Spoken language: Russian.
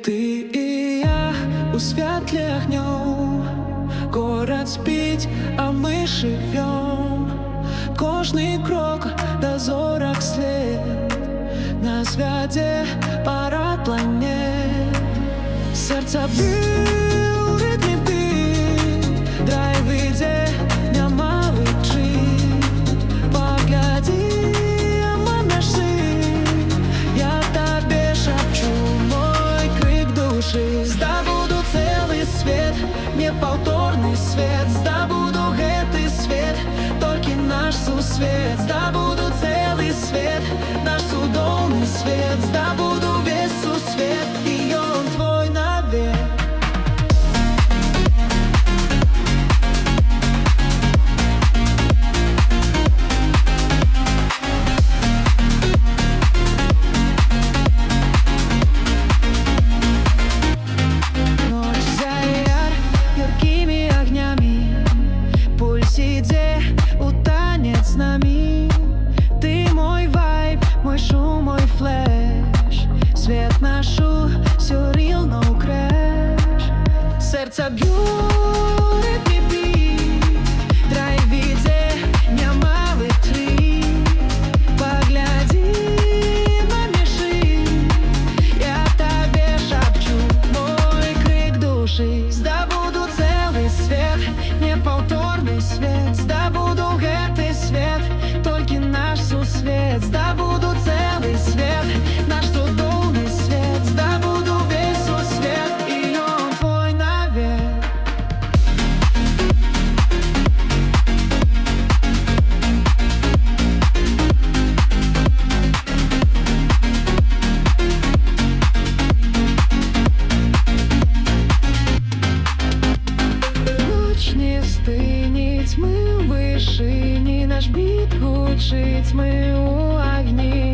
Ты и я у святле огнем. Город спит, а мы живем. Кожний крок дозорок след. На зв'язі парад планет. Серця б'є у ритмі бит. Драйв іде, нема вичі. Погляди, а мене жить. Я тебе шепчу мой крик души. Здобуду целый свет, неповторный свет. Здобуду гэты свет, только наш сусвет. Здобуду целый свет, наш судовный свет. Здобуду весь сусвет, и он твой навек. Ночь заяр яркими огнями. Пульсиде у танец с нами. Ты мой вайб, мой шум, мой флеш. Свет ношу, сюрил, no crash. Сердце б'є у ритмі бит. Драйв іде, нема витри. Погляди, намеши. Я тебе шепчу мой крик души. Здобуду целый свет, неповторный свет. Здобуду гэты свет, только наш сусвет. Здобуду целый свет, наш судовный свет. Здобуду весь сусвет, и он твой навек. Ночь не стынет, мы в вышине. Наш бит гучить, мы у огней.